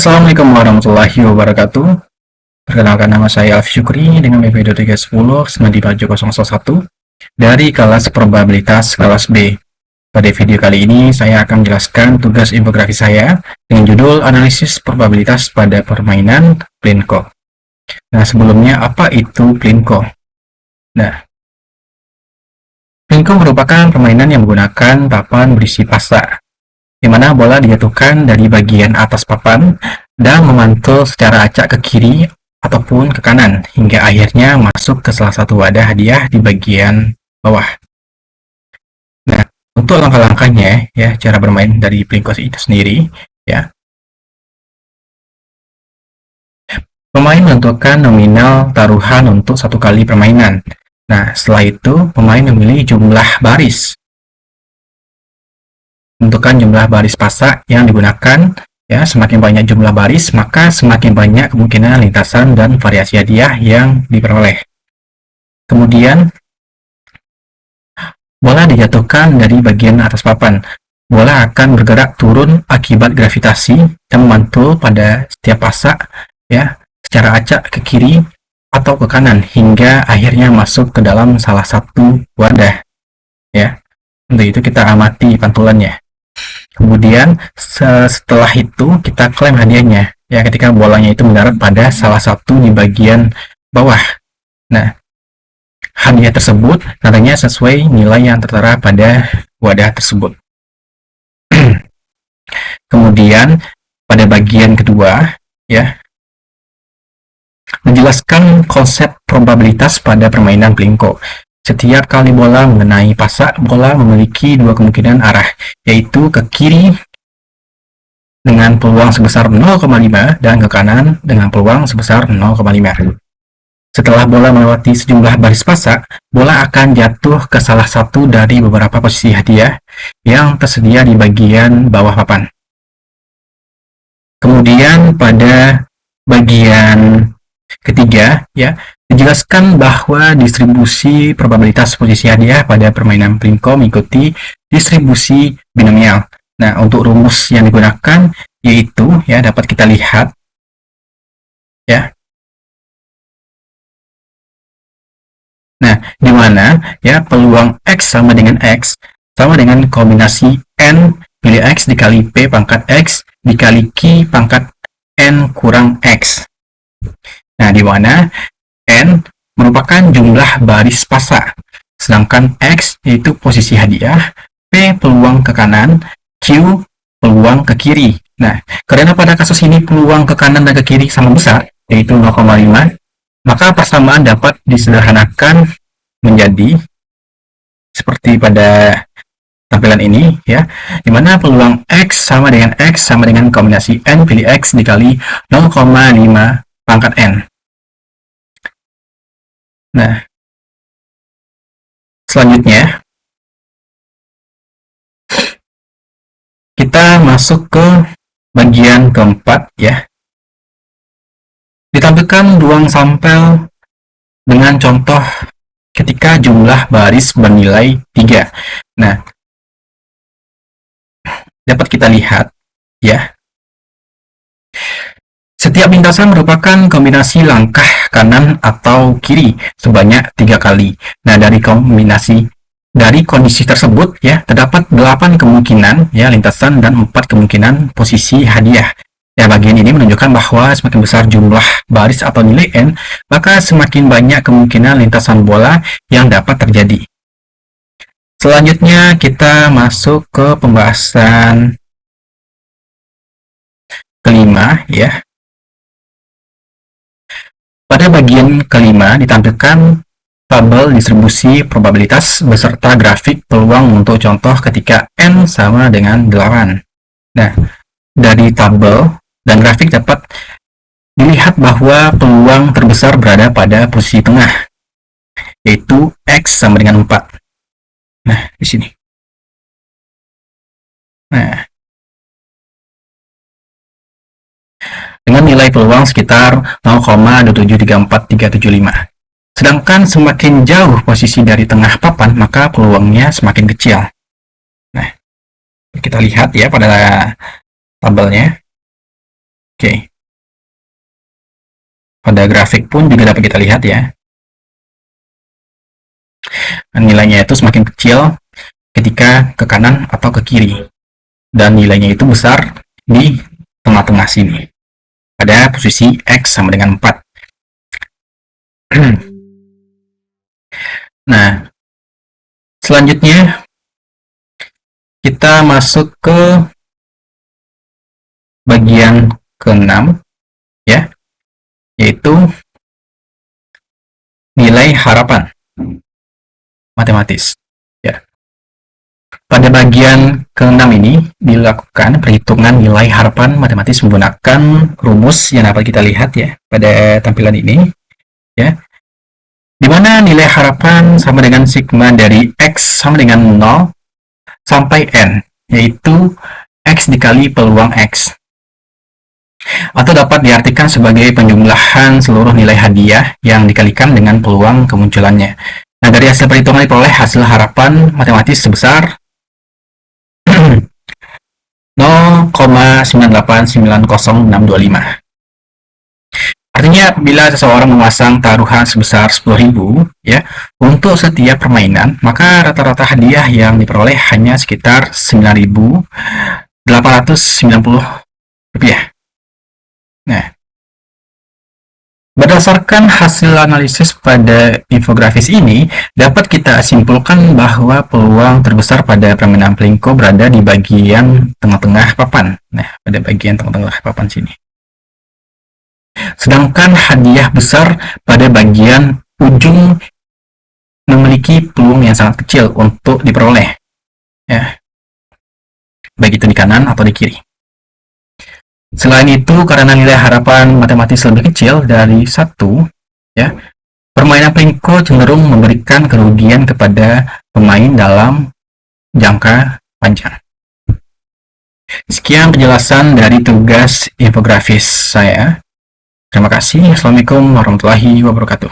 Assalamualaikum warahmatullahi wabarakatuh. Perkenalkan, nama saya Alfi Syukri dengan BP 2310-95701 dari kelas probabilitas kelas B. Pada video kali ini saya akan menjelaskan tugas infografi saya dengan judul analisis probabilitas pada permainan Plinko. Nah, sebelumnya apa itu Plinko? Nah, Plinko merupakan permainan yang menggunakan papan berisi pasa, di mana bola dijatuhkan dari bagian atas papan dan memantul secara acak ke kiri ataupun ke kanan hingga akhirnya masuk ke salah satu wadah hadiah di bagian bawah. Nah, untuk langkah-langkahnya ya, cara bermain dari Plinko itu sendiri ya. Pemain menentukan nominal taruhan untuk satu kali permainan. Nah, setelah itu pemain memilih jumlah baris. Menentukan jumlah baris pasa yang digunakan. Ya, semakin banyak jumlah baris, maka semakin banyak kemungkinan lintasan dan variasi hadiah yang diperoleh. Kemudian, bola dijatuhkan dari bagian atas papan. Bola akan bergerak turun akibat gravitasi dan memantul pada setiap pasa, ya, secara acak ke kiri atau ke kanan hingga akhirnya masuk ke dalam salah satu wadah. Ya, untuk itu kita amati pantulannya. Kemudian setelah itu kita klaim hadiahnya ya ketika bolanya itu mendarat pada salah satu di bagian bawah. Nah, hadiah tersebut nantinya sesuai nilai yang tertera pada wadah tersebut. Kemudian pada bagian kedua ya, menjelaskan konsep probabilitas pada permainan Plinko. Setiap kali bola mengenai pasak, bola memiliki dua kemungkinan arah, yaitu ke kiri dengan peluang sebesar 0,5 dan ke kanan dengan peluang sebesar 0,5. Setelah bola melewati sejumlah baris pasak, bola akan jatuh ke salah satu dari beberapa posisi hadiah yang tersedia di bagian bawah papan. Kemudian pada bagian ketiga ya, dijelaskan bahwa distribusi probabilitas posisi hadiah pada permainan Plinko mengikuti distribusi binomial. Nah, untuk rumus yang digunakan yaitu ya dapat kita lihat ya. Nah, di mana ya peluang X sama dengan X sama dengan kombinasi N pilih X dikali P pangkat X dikali Q pangkat N kurang X. Nah, di mana N merupakan jumlah baris pasa, sedangkan X yaitu posisi hadiah, P peluang ke kanan, Q peluang ke kiri. Nah, karena pada kasus ini peluang ke kanan dan ke kiri sama besar, yaitu 0,5, maka persamaan dapat disederhanakan menjadi seperti pada tampilan ini ya, di mana peluang X sama dengan kombinasi N pilih X dikali 0,5 pangkat N. Nah, selanjutnya kita masuk ke bagian keempat ya. Ditampilkan ruang sampel dengan contoh ketika jumlah baris bernilai 3. Nah, dapat kita lihat ya. Setiap lintasan merupakan kombinasi langkah kanan atau kiri sebanyak 3 kali. Nah, dari kondisi tersebut ya, terdapat 8 kemungkinan ya lintasan dan 4 kemungkinan posisi hadiah. Ya, bagian ini menunjukkan bahwa semakin besar jumlah baris atau nilai N, maka semakin banyak kemungkinan lintasan bola yang dapat terjadi. Selanjutnya kita masuk ke pembahasan kelima ya. Pada bagian kelima ditampilkan tabel distribusi probabilitas beserta grafik peluang untuk contoh ketika N sama dengan 8. Nah, dari tabel dan grafik dapat dilihat bahwa peluang terbesar berada pada posisi tengah, yaitu X sama dengan 4. Nah, di sini. Nah, dengan nilai peluang sekitar 0,2734375. Sedangkan semakin jauh posisi dari tengah papan, maka peluangnya semakin kecil. Nah, kita lihat ya pada tabelnya. Oke. Pada grafik pun juga dapat kita lihat ya. Nilainya itu semakin kecil ketika ke kanan atau ke kiri. Dan nilainya itu besar di tengah-tengah sini. Pada posisi X sama dengan 4. Nah, selanjutnya kita masuk ke bagian ke-6 ya, yaitu nilai harapan matematis ya. Pada bagian ke-6 ini dilakukan perhitungan nilai harapan matematis menggunakan rumus yang dapat kita lihat ya pada tampilan ini ya, di mana nilai harapan sama dengan sigma dari X sama dengan 0 sampai N, yaitu X dikali peluang X, atau dapat diartikan sebagai penjumlahan seluruh nilai hadiah yang dikalikan dengan peluang kemunculannya. Nah, dari hasil perhitungan diperoleh hasil harapan matematis sebesar 0,9890625. Artinya, bila seseorang memasang taruhan sebesar 10.000 ya untuk setiap permainan, maka rata-rata hadiah yang diperoleh hanya sekitar 9.890 rupiah. Nah, berdasarkan hasil analisis pada infografis ini, dapat kita simpulkan bahwa peluang terbesar pada permainan Plinko berada di bagian tengah-tengah papan. Nah, pada bagian tengah-tengah papan sini. Sedangkan hadiah besar pada bagian ujung memiliki peluang yang sangat kecil untuk diperoleh, ya, baik itu di kanan atau di kiri. Selain itu, karena nilai harapan matematis lebih kecil dari 1, ya, permainan Plinko cenderung memberikan kerugian kepada pemain dalam jangka panjang. Sekian penjelasan dari tugas infografis saya. Terima kasih. Assalamualaikum warahmatullahi wabarakatuh.